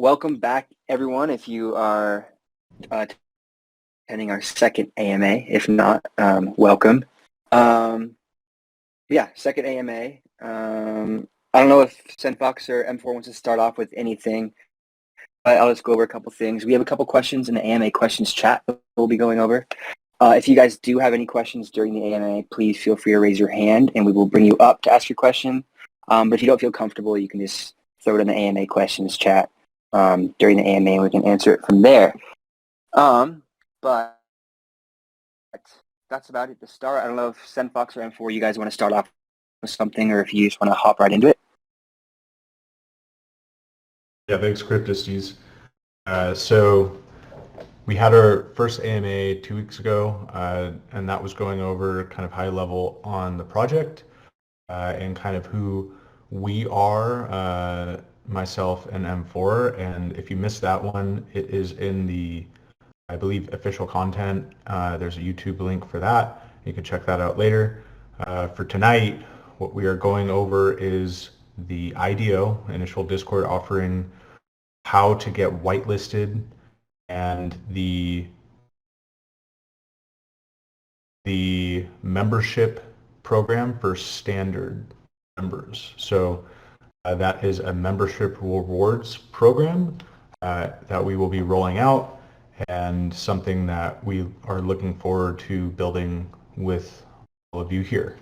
welcome back, everyone. If you are attending our second AMA, if not, welcome. Yeah, second AMA. I don't know if SendFox or M4 wants to start off with anything, but I'll just go over a couple things. We have a couple questions in the AMA questions chat that we'll be going over. If you guys do have any questions during the AMA, please feel free to raise your hand and we will bring you up to ask your question. But if you don't feel comfortable, you can just throw it in the AMA questions chat during the AMA and we can answer it from there. But that's about it to start. I don't know if SendFox or M4, you guys want to start off with something or if you just want to hop right into it. Yeah, thanks, Cryptostes. So we had our first AMA 2 weeks ago, and that was going over kind of high level on the project and kind of who we are, myself and M4. And if you missed that one, it is in the, I believe, official content. There's a YouTube link for that. You can check that out later. For tonight, what we are going over is the IDO, initial Discord offering, how to get whitelisted, and the membership program for standard members. So that is a membership rewards program that we will be rolling out, and something that we are looking forward to building with all of you here.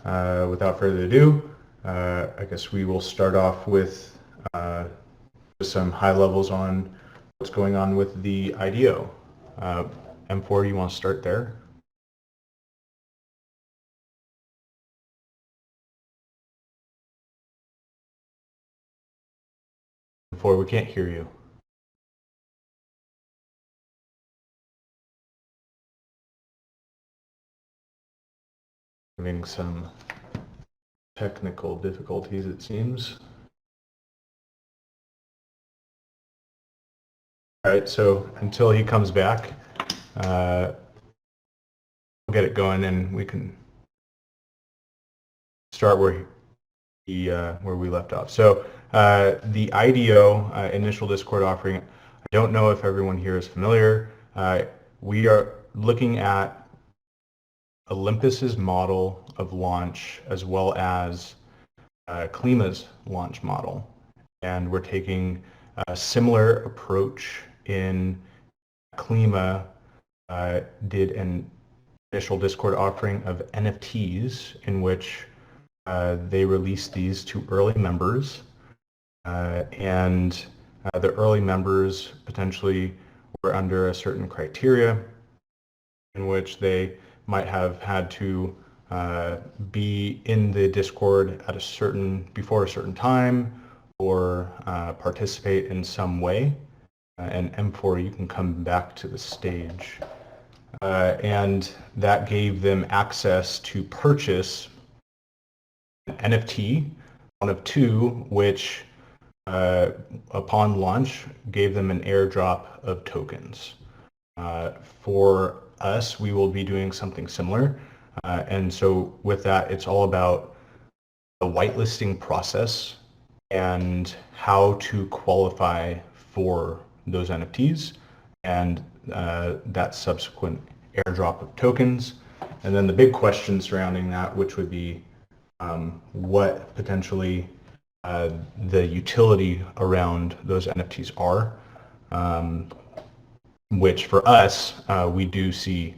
Without further ado, I guess we will start off with some high levels on what's going on with the IDO. M4, you want to start there? M4, we can't hear you. Having some technical difficulties, it seems. All right, so until he comes back, we'll get it going and we can start where we left off. So the IDO, initial Discord offering, I don't know if everyone here is familiar. We are looking at Olympus's model of launch as well as Klima's launch model. And we're taking a similar approach. In Klima did an initial Discord offering of NFTs in which they released these to early members, and the early members potentially were under a certain criteria in which they might have had to be in the Discord at before a certain time, or participate in some way. And M4, you can come back to the stage. And that gave them access to purchase an NFT, one of two, which upon launch gave them an airdrop of tokens. For us, we will be doing something similar. And so with that, it's all about the whitelisting process and how to qualify for those NFTs and that subsequent airdrop of tokens. And then the big question surrounding that, which would be what potentially the utility around those NFTs are, which for us, we do see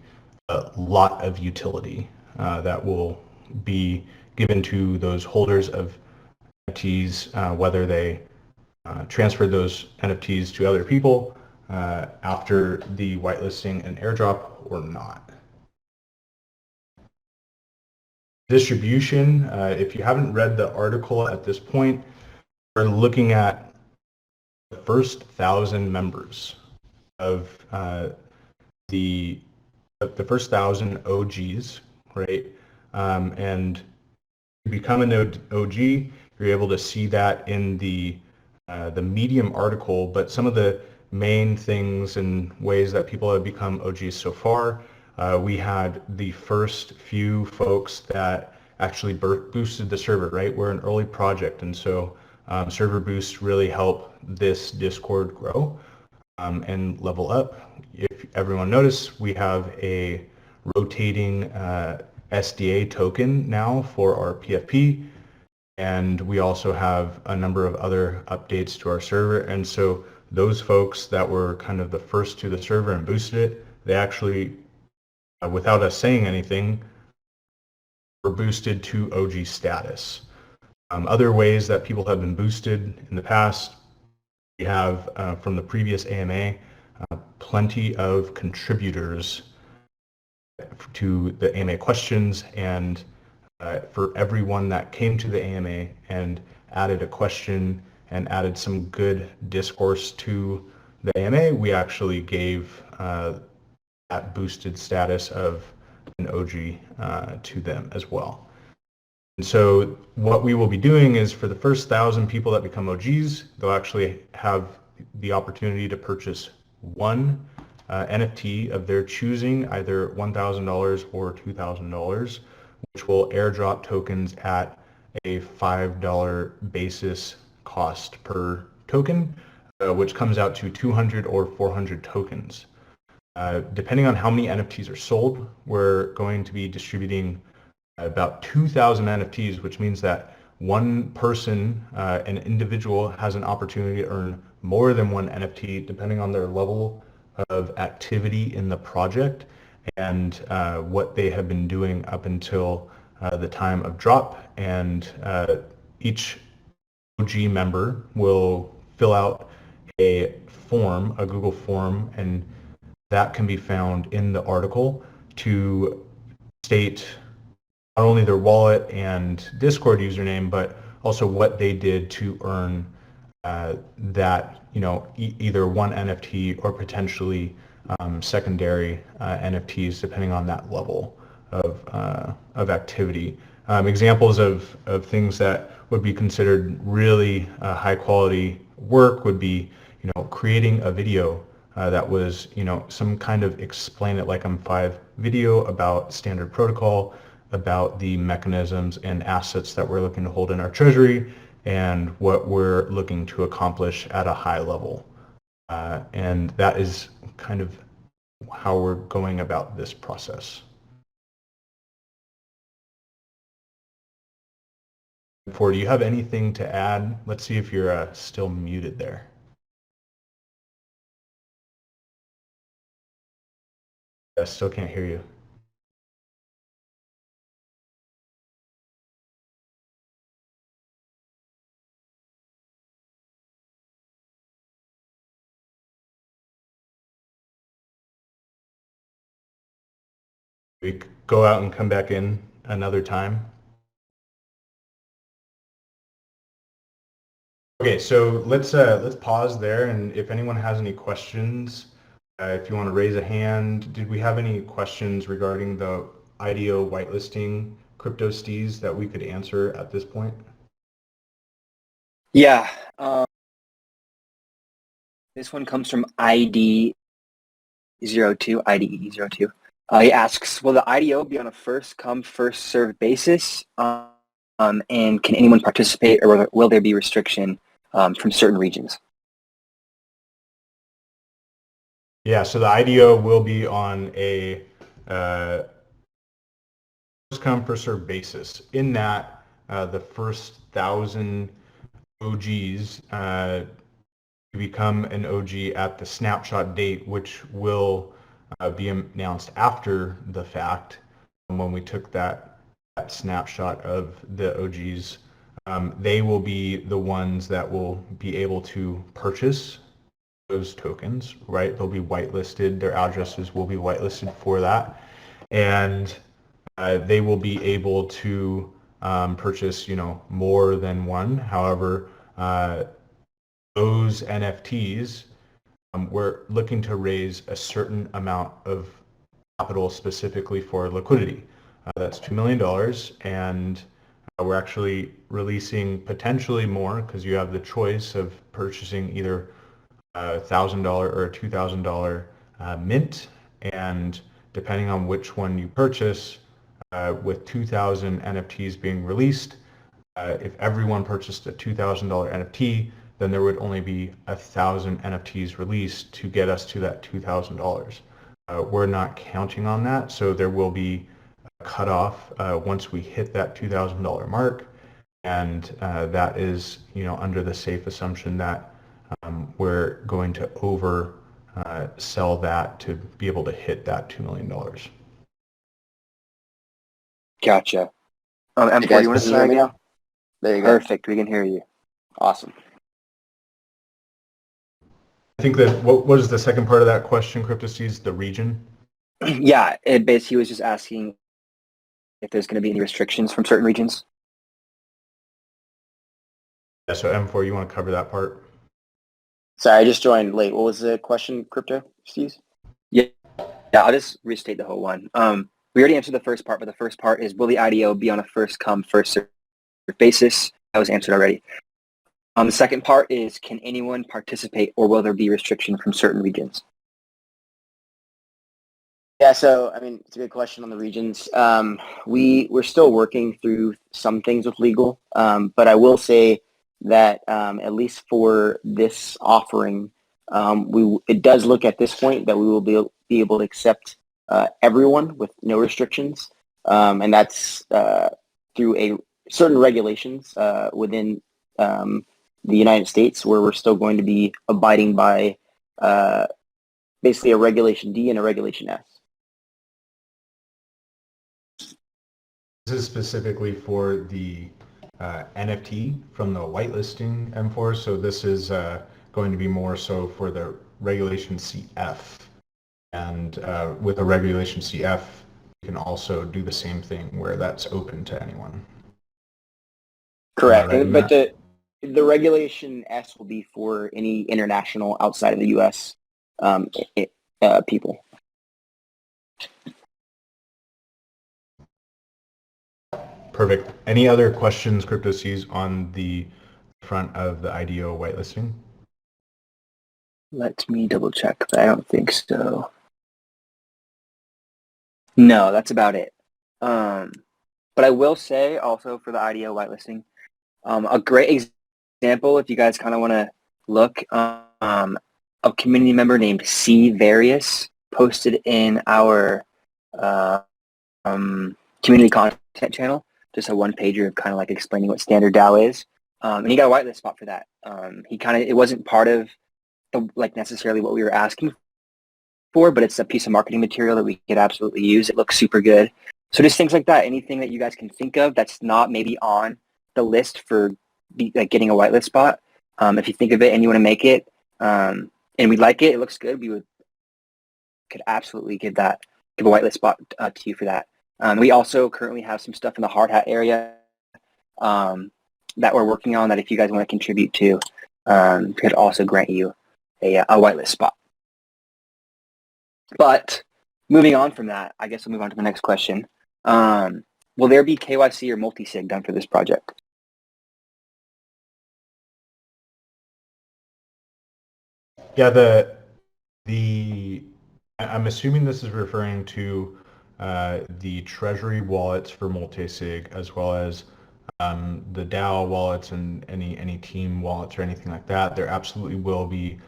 a lot of utility that will be given to those holders of NFTs, whether they transfer those NFTs to other people after the whitelisting and airdrop or not. Distribution, if you haven't read the article at this point, we're looking at the first 1,000 members of the first 1,000 OGs, right? And to become an OG, you're able to see that in the Medium article, but some of the main things and ways that people have become OGs so far, we had the first few folks that actually boosted the server, right? We're an early project, and so server boosts really help this Discord grow and level up. If everyone noticed, we have a rotating SDA token now for our PFP, and we also have a number of other updates to our server. And so those folks that were kind of the first to the server and boosted it, they actually, without us saying anything, were boosted to OG status. Other ways that people have been boosted in the past, we have from the previous AMA, plenty of contributors to the AMA questions, and for everyone that came to the AMA and added a question and added some good discourse to the AMA, we actually gave that boosted status of an OG to them as well. And so what we will be doing is for the first 1,000 people that become OGs, they'll actually have the opportunity to purchase one NFT of their choosing, either $1,000 or $2,000, which will airdrop tokens at a $5 basis cost per token, which comes out to 200 or 400 tokens. Depending on how many NFTs are sold, we're going to be distributing about 2,000 NFTs, which means that one person, an individual, has an opportunity to earn more than one NFT depending on their level of activity in the project and what they have been doing up until the time of drop. And each OG member will fill out a form, a Google form, and that can be found in the article to state not only their wallet and Discord username, but also what they did to earn that, either one NFT or potentially secondary NFTs, depending on that level of activity. Examples of things that would be considered really high quality work would be, creating a video that was, some kind of explain it like I'm 5 video about standard protocol, about the mechanisms and assets that we're looking to hold in our treasury and what we're looking to accomplish at a high level. And that is kind of how we're going about this process. Do you have anything to add? Let's see if you're still muted there. I still can't hear you. We could go out and come back in another time. Okay, so let's pause there, and if anyone has any questions, if you want to raise a hand. Did we have any questions regarding the IDO whitelisting CryptoStees that we could answer at this point? Yeah. This one comes from ID02, IDE02. He asks, will the IDO be on a first come, first served basis? And can anyone participate, or will there be restriction from certain regions? Yeah, so the IDO will be on a first come, first served basis. In that, the first 1,000 OGs become an OG at the snapshot date, which will be announced after the fact when we took that snapshot of the OGs. They will be the ones that will be able to purchase those tokens, right? They'll be whitelisted. Their addresses will be whitelisted for that. And they will be able to purchase, more than one. However, those NFTs, we're looking to raise a certain amount of capital specifically for liquidity. That's $2 million, and we're actually releasing potentially more because you have the choice of purchasing either a $1,000 or a $2,000 mint, and depending on which one you purchase, with 2,000 NFTs being released, if everyone purchased a $2,000 NFT, then there would only be 1,000 NFTs released to get us to that $2,000. We're not counting on that, so there will be a cutoff once we hit that $2,000 mark, and that is, under the safe assumption that we're going to over sell that to be able to hit that $2 million. Gotcha. M4, guys, you want to can you hear me start? now? There you Perfect. We can hear you. Awesome. I think that what was the second part of that question, CryptoSeeds, the region? Yeah, it basically was just asking if there's going to be any restrictions from certain regions. Yeah, so M4, you want to cover that part? Sorry, I just joined late. What was the question, Crypto, Steve? Yeah, I'll just restate the whole one. We already answered the first part, but the first part is, will the IDO be on a first come, first served basis? That was answered already. The second part is, can anyone participate, or will there be restriction from certain regions? Yeah, so, it's a good question on the regions. We're still working through some things with legal, but I will say that at least for this offering, it does look at this point that we will be able to accept everyone with no restrictions, and that's through a certain regulations within the United States, where we're still going to be abiding by basically a Regulation D and a Regulation S. This is specifically for the NFT from the whitelisting M4, so this is going to be more so for the Regulation CF. And with a Regulation CF, you can also do the same thing where that's open to anyone. Correct, Right, but the Regulation S will be for any international outside of the U.S. People. Perfect. Any other questions, CryptoSeeds, on the front of the IDO whitelisting? Let me double check, but I don't think so. No, that's about it. But I will say also for the IDO whitelisting, a great example, if you guys kind of want to look, a community member named C Various posted in our community content channel, just a one-pager of kind of like explaining what StandardDAO is, and he got a whitelist spot for that. It wasn't part of necessarily what we were asking for, but it's a piece of marketing material that we could absolutely use. It looks super good. So just things like that, anything that you guys can think of that's not maybe on the list for getting a whitelist spot. If you think of it and you want to make it, and we like it, it looks good, we could absolutely give a whitelist spot to you for that. We also currently have some stuff in the hard hat area that we're working on that if you guys want to contribute to, could also grant you a whitelist spot. But moving on from that, I guess we'll move on to the next question. Will there be KYC or multisig done for this project? Yeah, I'm assuming this is referring to the treasury wallets for Multisig, as well as the DAO wallets and any team wallets or anything like that. There absolutely will be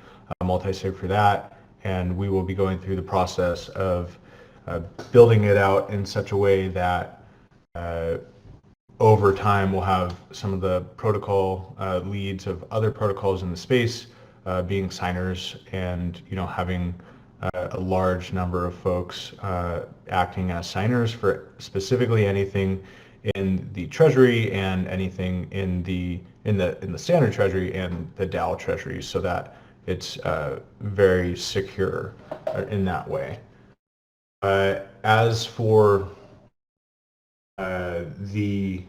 a Multisig for that, and we will be going through the process of building it out in such a way that over time we'll have some of the protocol leads of other protocols in the space being signers, and having a large number of folks acting as signers for specifically anything in the treasury and anything in the standard treasury and the DAO treasury, so that it's very secure in that way. As for the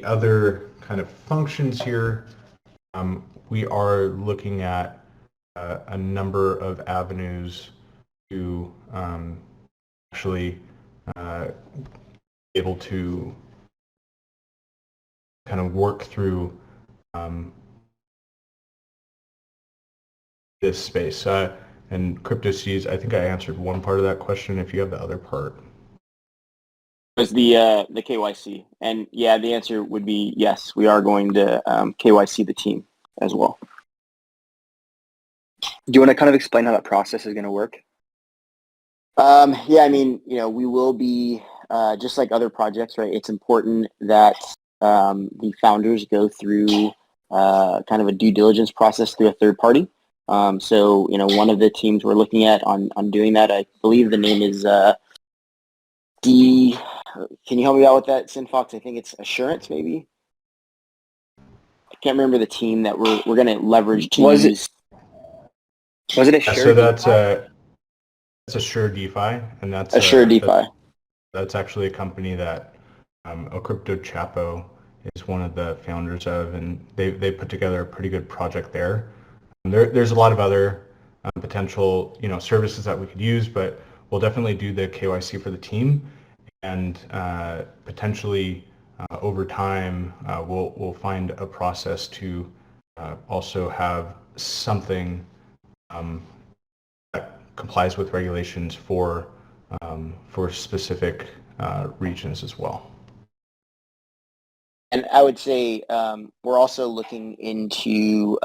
other kind of functions here, we are looking at a number of avenues to actually be able to kind of work through this space. And CryptoSeeds, I think I answered one part of that question. If you have the other part. Was the KYC, and yeah, the answer would be yes. We are going to KYC the team as well. Do you want to kind of explain how that process is going to work? Yeah, I mean, we will be just like other projects, right? It's important that the founders go through kind of a due diligence process through a third party. So, one of the teams we're looking at on doing that, I believe the name is D. Can you help me out with that, Sinfox? I think it's Assurance, maybe. I can't remember the team that we're going to leverage to use. Was it Yeah, Assure? so that's Assure DeFi, and that's Assure DeFi. That's actually a company that Crypto Chapo is one of the founders of, and they put together a pretty good project there. There's a lot of other potential services that we could use, but we'll definitely do the KYC for the team, and potentially over time we'll find a process to also have something that complies with regulations for specific regions as well. And I would say we're also looking into,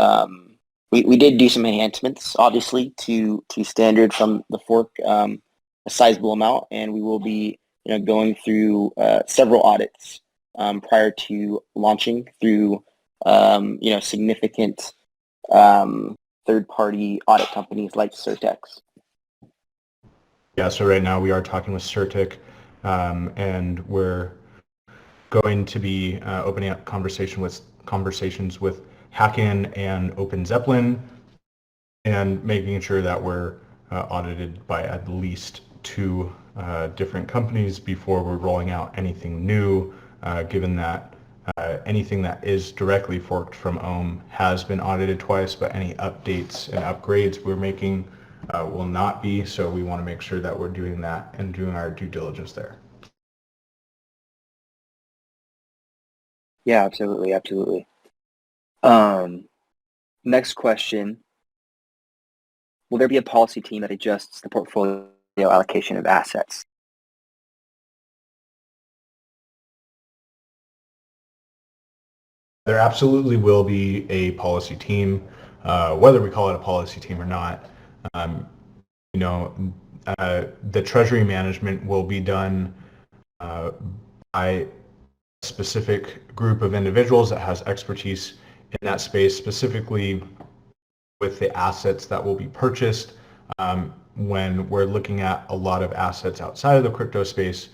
we did do some enhancements, obviously, to standard from the fork, a sizable amount, and we will be going through several audits prior to launching through significant third-party audit companies like Certex. Yeah, so right now we are talking with Certic, and we're going to be opening up conversations with Hacken and Open Zeppelin, and making sure that we're audited by at least 2 different companies before we're rolling out anything new, given that anything that is directly forked from Ohm has been audited twice, but any updates and upgrades we're making will not be, so we want to make sure that we're doing that and doing our due diligence there. Yeah, absolutely. Next question. Will there be a policy team that adjusts the portfolio allocation of assets? There absolutely will be a policy team, whether we call it a policy team or not. The treasury management will be done by a specific group of individuals that has expertise in that space, specifically with the assets that will be purchased. When we're looking at a lot of assets outside of the crypto space,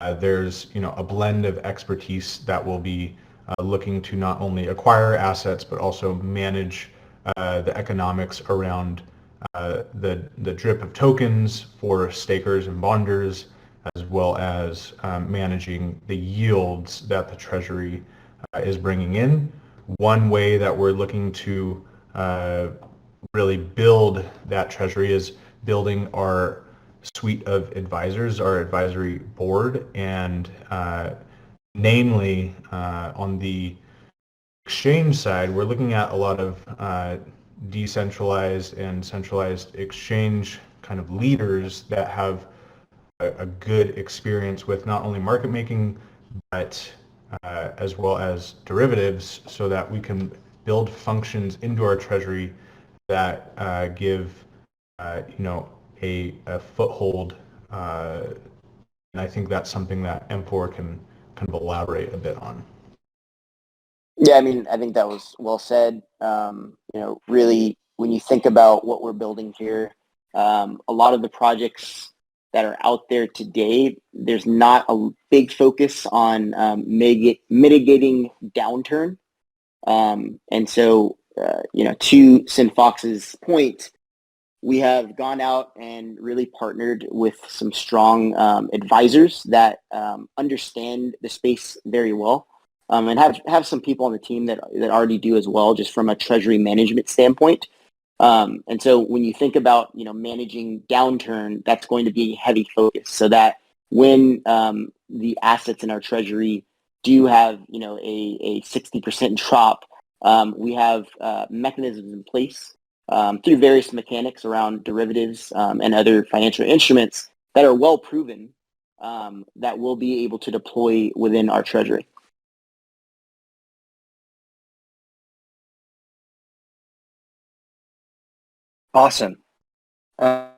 there's a blend of expertise that will be looking to not only acquire assets but also manage the economics around the drip of tokens for stakers and bonders, as well as managing the yields that the treasury is bringing in. One way that we're looking to really build that treasury is building our suite of advisors, our advisory board, and namely on the exchange side, we're looking at a lot of decentralized and centralized exchange kind of leaders that have a good experience with not only market making, but as well as derivatives, so that we can build functions into our treasury that give a foothold, and I think that's something that M4 can kind of elaborate a bit on. Yeah, I mean, I think that was well said. Really, when you think about what we're building here, a lot of the projects that are out there today, there's not a big focus on mitigating downturn. And so, to Sinfox's point, we have gone out and really partnered with some strong advisors that understand the space very well, and have some people on the team that already do as well, just from a treasury management standpoint. And so when you think about managing downturn, that's going to be a heavy focus, so that when the assets in our treasury do have a 60% drop, we have mechanisms in place through various mechanics around derivatives and other financial instruments that are well proven that we'll be able to deploy within our treasury. Awesome. Well,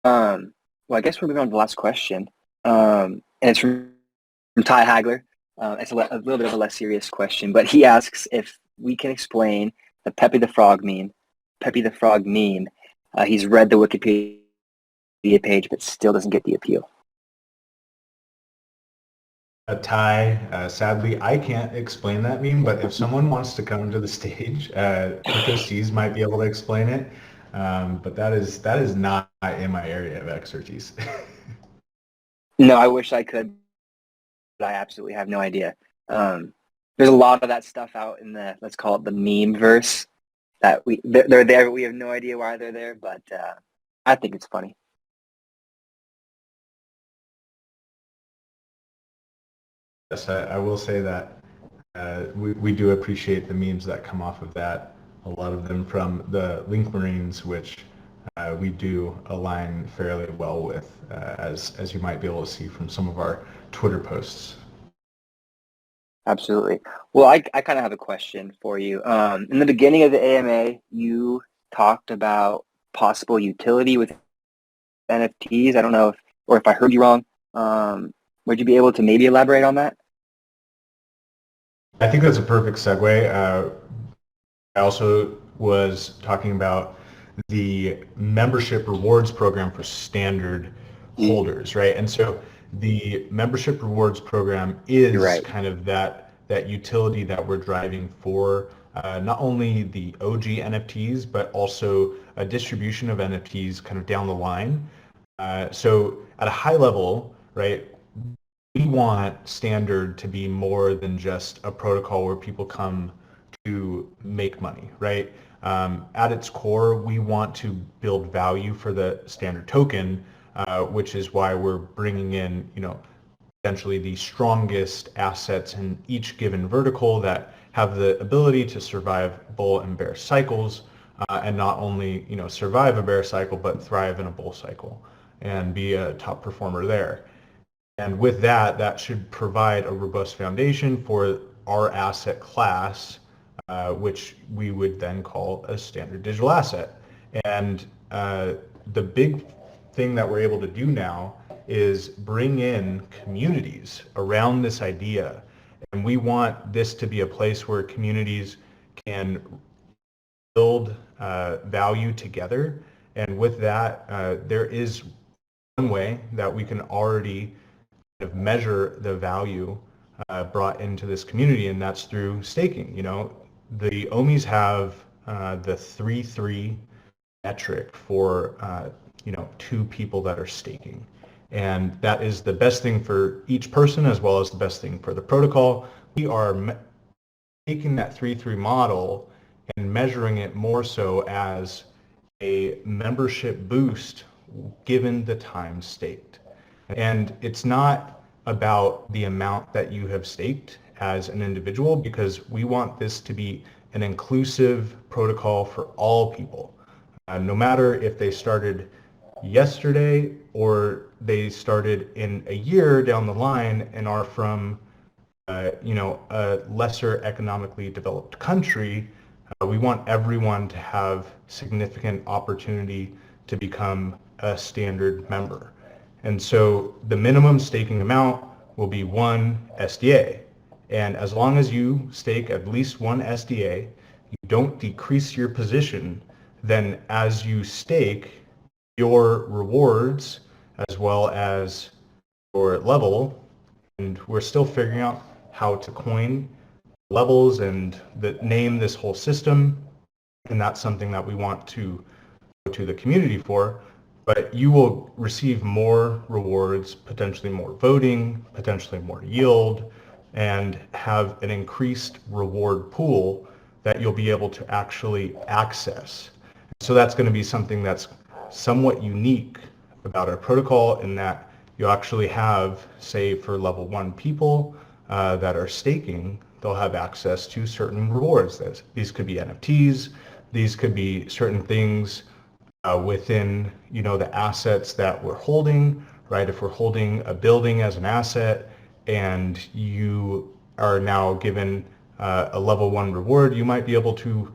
I guess we're moving on to the last question. And it's from Ty Hagler. It's a little bit of a less serious question, but he asks if we can explain the Pepe the Frog meme. Pepe the Frog meme. He's read the Wikipedia page, but still doesn't get the appeal. Ty, sadly, I can't explain that meme, but if someone wants to come to the stage, Coco C's might be able to explain it. But that is not in my area of expertise. No, I wish I could, but I absolutely have no idea. There's a lot of that stuff out in the, let's call it the meme verse, that they're there, but we have no idea why they're there. But I think it's funny. Yes, I will say that we do appreciate the memes that come off of that. A lot of them from the Link Marines, which we do align fairly well with, as you might be able to see from some of our Twitter posts. Absolutely. Well, I kind of have a question for you. In the beginning of the AMA, you talked about possible utility with NFTs. I don't know if I heard you wrong. Would you be able to maybe elaborate on that? I think that's a perfect segue. I also was talking about the membership rewards program for standard holders, right? And so the membership rewards program is kind of that utility that we're driving for not only the OG NFTs, but also a distribution of NFTs kind of down the line. So at a high level, right, we want Standard to be more than just a protocol where people come to make money, right? At its core, we want to build value for the Standard token, which is why we're bringing in, potentially the strongest assets in each given vertical that have the ability to survive bull and bear cycles, and not only, survive a bear cycle, but thrive in a bull cycle and be a top performer there. And with that should provide a robust foundation for our asset class, which we would then call a standard digital asset. And the big thing that we're able to do now is bring in communities around this idea. And we want this to be a place where communities can build value together. And with that, there is one way that we can already kind of measure the value brought into this community, and that's through staking. The OMIs have the 3-3 metric for two people that are staking, and that is the best thing for each person as well as the best thing for the protocol. We are taking that 3-3 model and measuring it more so as a membership boost given the time staked. And it's not about the amount that you have staked as an individual, because we want this to be an inclusive protocol for all people. No matter if they started yesterday or they started in a year down the line and are from a lesser economically developed country, we want everyone to have significant opportunity to become a standard member. And so the minimum staking amount will be 1 SDA. And as long as you stake at least 1 SDA, you don't decrease your position, then as you stake, your rewards as well as your level, and we're still figuring out how to coin levels and name this whole system, and that's something that we want to go to the community for. But you will receive more rewards, potentially more voting, potentially more yield, and have an increased reward pool that you'll be able to actually access. So that's going to be something that's somewhat unique about our protocol, in that you actually have, say, for level 1 people that are staking, they'll have access to certain rewards. These could be NFTs, these could be certain things within the assets that we're holding, right? If we're holding a building as an asset and you are now given a level 1 reward, you might be able to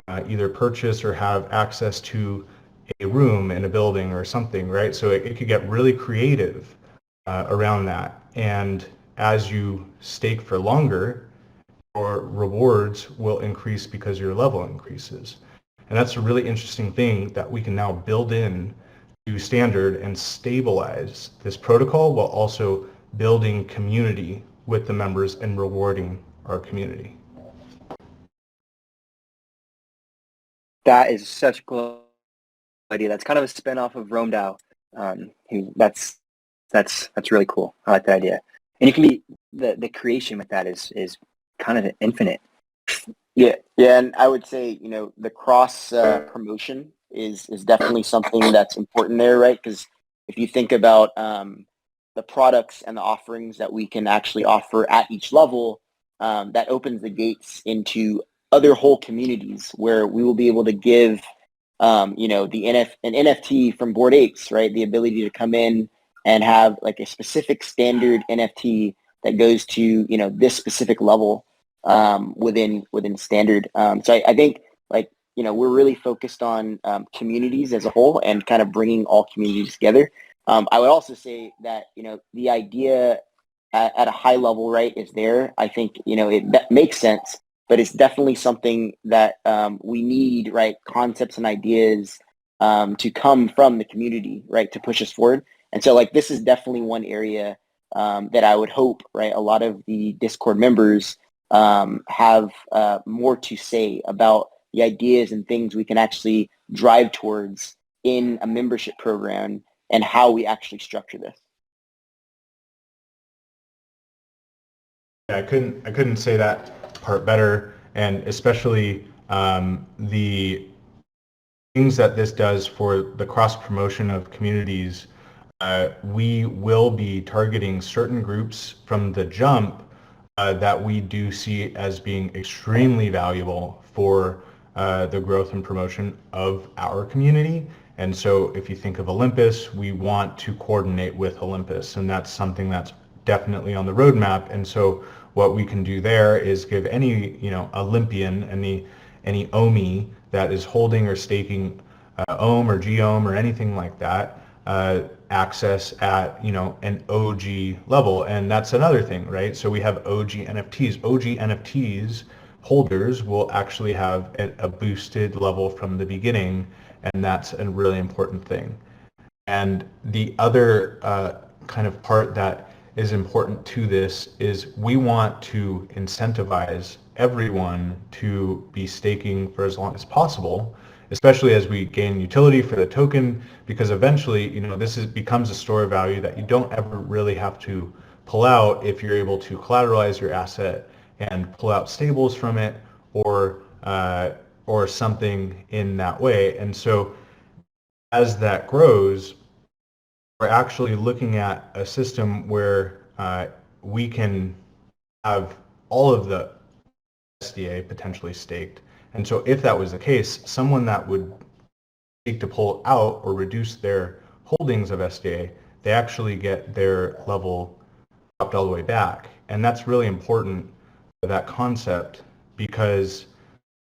either purchase or have access to a room in a building or something, right? So it could get really creative around that. And as you stake for longer, your rewards will increase because your level increases. And that's a really interesting thing that we can now build in to Standard and stabilize this protocol while also building community with the members and rewarding our community. That is such a cool idea. That's kind of a spin-off of Rome DAO. That's really cool. I like that idea. And you can be the creation with that is kind of infinite. Yeah, and I would say, the cross promotion is definitely something that's important there, right? Because if you think about the products and the offerings that we can actually offer at each level, that opens the gates into other whole communities where we will be able to give, an NFT from Bored Apes, right? The ability to come in and have like a specific standard NFT that goes to, this specific level within Standard. So I think we're really focused on communities as a whole and kind of bringing all communities together. I would also say that, the idea at a high level, right, is there. I think, that makes sense, but it's definitely something that we need, right, concepts and ideas to come from the community, right, to push us forward. And so this is definitely one area that I would hope, right, a lot of the Discord members have more to say about the ideas and things we can actually drive towards in a membership program and how we actually structure this. Yeah, I couldn't say that part better, and especially the things that this does for the cross promotion of communities. We will be targeting certain groups from the jump that we do see as being extremely valuable for the growth and promotion of our community. And so if you think of Olympus, we want to coordinate with Olympus, and that's something that's definitely on the roadmap. And so what we can do there is give any, Olympian, any OMI that is holding or staking OM or GOM or anything like that, access at, an OG level. And that's another thing, right? So we have OG NFTs. OG NFTs holders will actually have a boosted level from the beginning, and that's a really important thing. And the other kind of part that is important to this is we want to incentivize everyone to be staking for as long as possible, especially as we gain utility for the token, because eventually, this becomes a store of value that you don't ever really have to pull out if you're able to collateralize your asset and pull out stables from it or something in that way. And so as that grows, we're actually looking at a system where we can have all of the SDA potentially staked. And so if that was the case, someone that would seek to pull out or reduce their holdings of SDA, they actually get their level dropped all the way back. And that's really important for that concept, because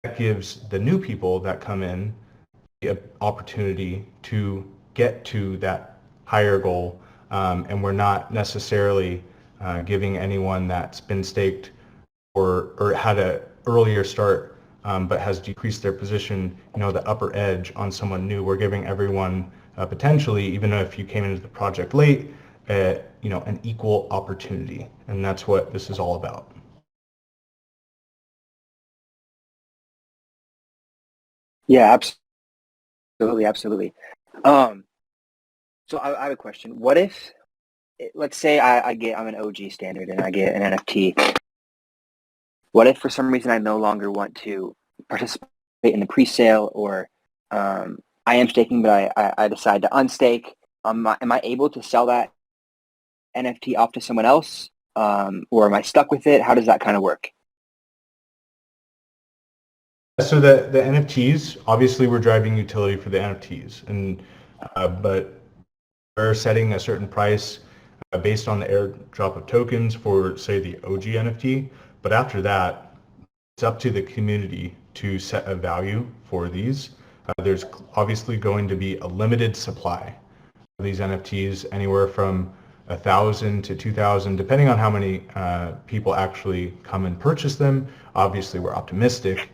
that gives the new people that come in the opportunity to get to that higher goal, and we're not necessarily giving anyone that's been staked or had an earlier start but has decreased their position, the upper edge on someone new. We're giving everyone potentially, even if you came into the project late, an equal opportunity, and that's what this is all about. Yeah, absolutely. So I have a question. What if, let's say I'm an OG Standard and I get an NFT. What if for some reason I no longer want to participate in the pre-sale, or I am staking but I decide to unstake? Am I able to sell that NFT off to someone else, or am I stuck with it? How does that kind of work? So the NFTs, obviously we're driving utility for the NFTs, and but We're setting a certain price based on the airdrop of tokens for, say, the OG NFT, but after that, it's up to the community to set a value for these. There's obviously going to be a limited supply of these NFTs, anywhere from 1,000 to 2,000, depending on how many people actually come and purchase them. Obviously, we're optimistic,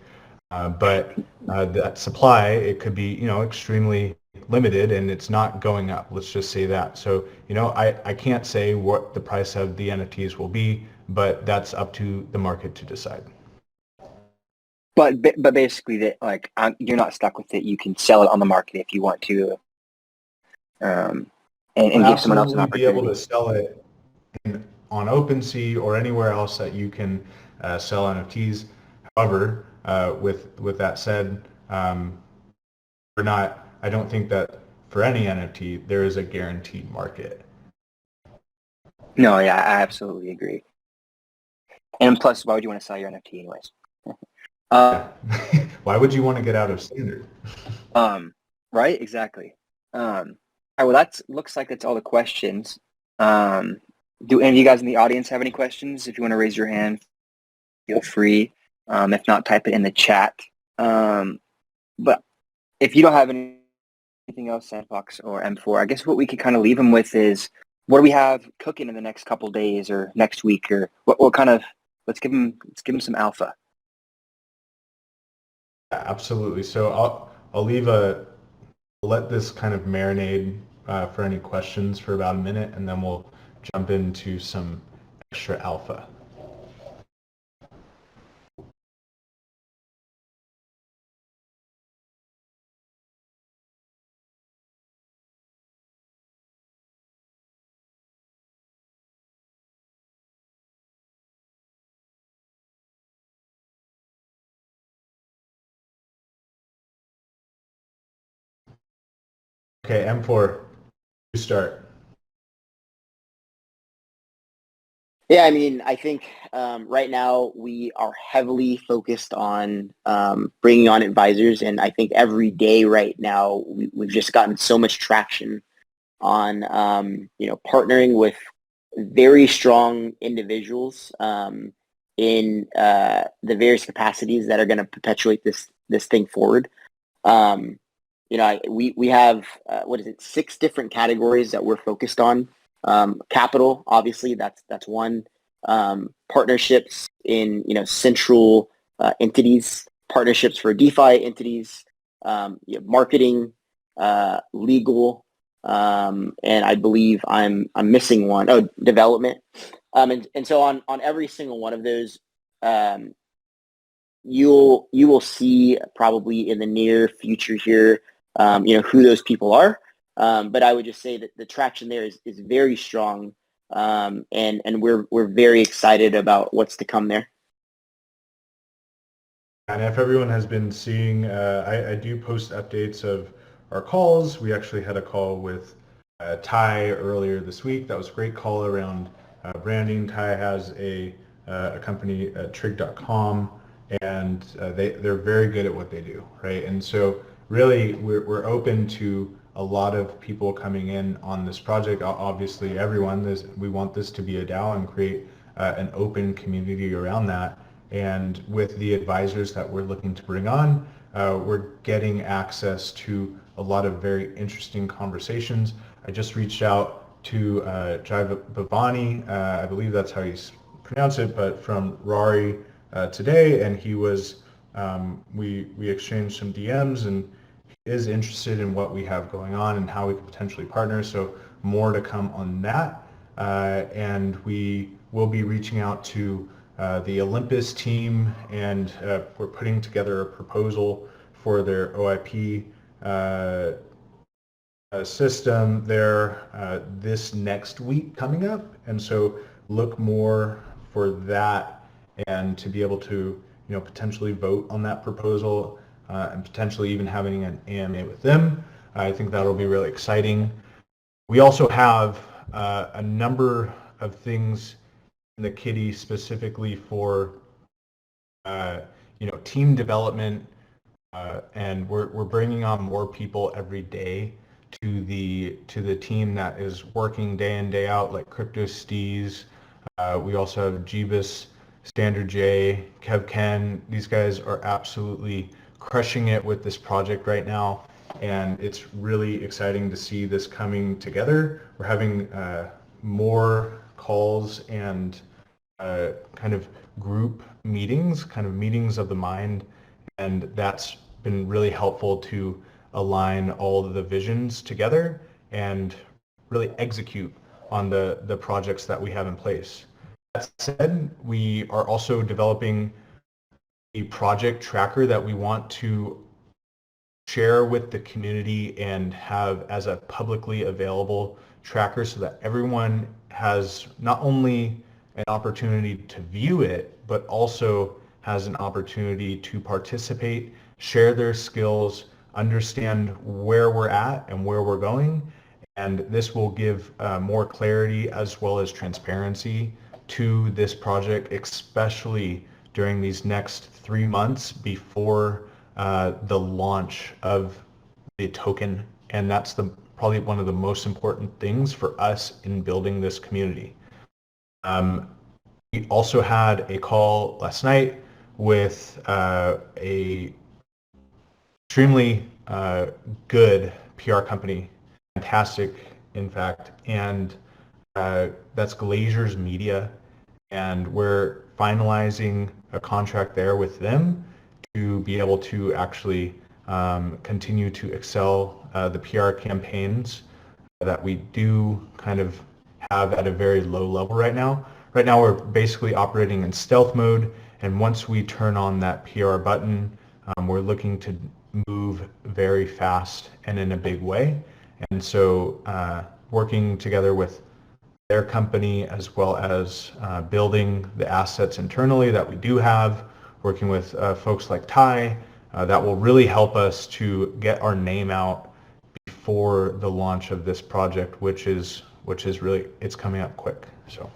but that supply, it could be, extremely limited, and it's not going up. Let's just say that. So, I can't say what the price of the NFTs will be, but that's up to the market to decide. But basically, that you're not stuck with it. You can sell it on the market if you want to, and give someone else an opportunity. Be able to sell it on OpenSea or anywhere else that you can sell NFTs. However, with that said, we're not. I don't think that for any NFT there is a guaranteed market. No, yeah, I absolutely agree. And plus, why would you want to sell your NFT anyways? Why would you want to get out of Standard? Right, exactly. All right, well, looks like that's all the questions. Do any of you guys in the audience have any questions? If you want to raise your hand, feel free. If not, type it in the chat. But if you don't have anything else, Sandbox or M4, I guess what we could kind of leave them with is, what do we have cooking in the next couple days or next week, or what kind of, let's give them some alpha. Absolutely. So I'll let this kind of marinade for any questions for about a minute, and then we'll jump into some extra alpha. Okay, M4, you start. Yeah, I mean, I think right now we are heavily focused on bringing on advisors, and I think every day right now we've just gotten so much traction on partnering with very strong individuals in the various capacities that are going to perpetuate this thing forward. We have 6 different categories that we're focused on. Capital, obviously, that's one. Partnerships in central entities, partnerships for DeFi entities, marketing, legal, and I believe I'm missing one. Oh, development. And so on every single one of those, you will see probably in the near future here, who those people are. But I would just say that the traction there is very strong, and we're very excited about what's to come there. And if everyone has been seeing, I do post updates of our calls. We actually had a call with Ty earlier this week. That was a great call around branding. Ty has a company, trig.com, and they're very good at what they do, right? And so really we're open to a lot of people coming in on this project. Obviously, we want this to be a DAO and create an open community around that. And with the advisors that we're looking to bring on, we're getting access to a lot of very interesting conversations. I just reached out to Jai Bhavani, I believe that's how you pronounce it, but from Rari today, and he was, we exchanged some DMs, and he is interested in what we have going on and how we could potentially partner. So more to come on that. And we will be reaching out to the Olympus team, and we're putting together a proposal for their OIP system there this next week coming up. And so look more for that, and to be able to potentially vote on that proposal, and potentially even having an AMA with them. I think that'll be really exciting. We also have a number of things in the kitty specifically for team development, and we're bringing on more people every day to the team that is working day in, day out, like Crypto Steez. We also have Jeebus, Standard J, Kev Ken. These guys are absolutely crushing it with this project right now, and it's really exciting to see this coming together. We're having more calls and kind of group meetings, kind of meetings of the mind, and that's been really helpful to align all of the visions together and really execute on the projects that we have in place. That said, we are also developing a project tracker that we want to share with the community and have as a publicly available tracker so that everyone has not only an opportunity to view it, but also has an opportunity to participate, share their skills, understand where we're at and where we're going. And this will give more clarity as well as transparency to this project, especially during these next 3 months before the launch of the token. And that's probably one of the most important things for us in building this community. We also had a call last night with a extremely good PR company, fantastic in fact, and that's Glazier's Media, and we're finalizing a contract there with them to be able to actually continue to excel the PR campaigns that we do kind of have at a very low level right now. Right now we're basically operating in stealth mode, and once we turn on that PR button, we're looking to move very fast and in a big way. And so working together with their company as well as building the assets internally that we do have, working with folks like Ty, that will really help us to get our name out before the launch of this project, which is really, it's coming up quick. So.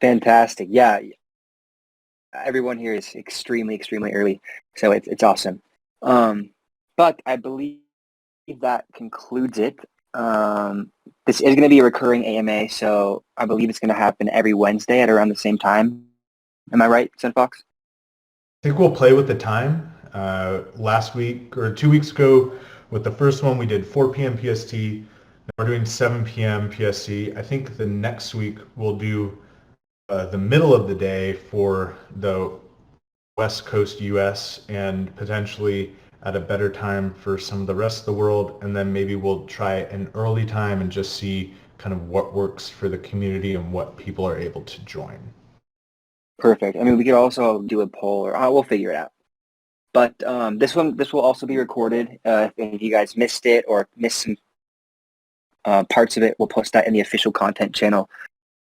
Fantastic. Yeah. Everyone here is extremely, extremely early. So it's awesome. But I believe that concludes it. This is going to be a recurring AMA, so I believe it's going to happen every Wednesday at around the same time. Am I right, SendFox? I think we'll play with the time. Last week or 2 weeks ago with the first one, we did 4 p.m. PST. Now we're doing 7 p.m. PST. I think the next week we'll do the middle of the day for the West Coast US and potentially at a better time for some of the rest of the world. And then maybe we'll try an early time and just see kind of what works for the community and what people are able to join. Perfect. I mean, we could also do a poll, or we'll figure it out. But this will also be recorded. If you guys missed it or missed some parts of it, we'll post that in the official content channel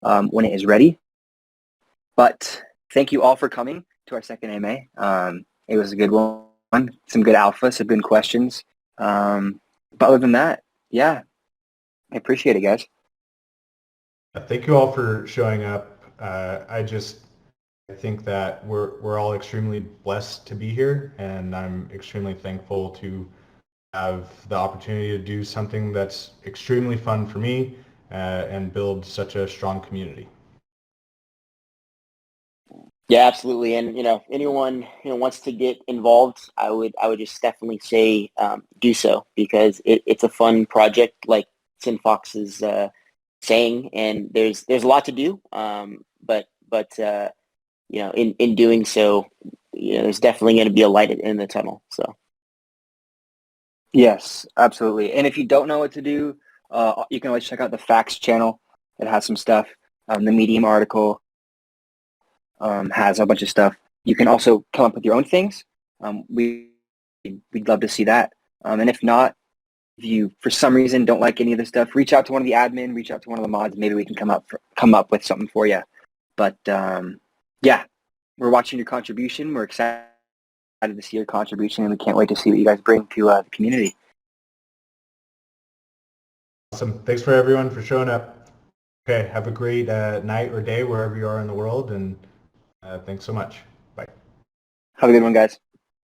when it is ready. But thank you all for coming to our second AMA. It was a good one. Some good alpha, some good questions. But other than that, yeah, I appreciate it, guys. Thank you all for showing up. I think that we're all extremely blessed to be here, and I'm extremely thankful to have the opportunity to do something that's extremely fun for me and build such a strong community. Yeah, absolutely. And anyone wants to get involved, I would just definitely say do so, because it's a fun project, like SendFox is saying, and there's a lot to do. But in doing so, there's definitely going to be a light in the tunnel. So. Yes, absolutely. And if you don't know what to do, you can always check out the Facts channel. It has some stuff. The Medium article has a bunch of stuff. You can also come up with your own things. We'd love to see that. And if not, if you for some reason don't like any of the stuff, reach out to one of the admin, reach out to one of the mods. Maybe we can come up with something for you. But yeah, we're watching your contribution. We're excited to see your contribution, and we can't wait to see what you guys bring to the community. Awesome. Thanks for everyone for showing up. Okay, have a great night or day wherever you are in the world, and thanks so much. Bye. Have a good one, guys.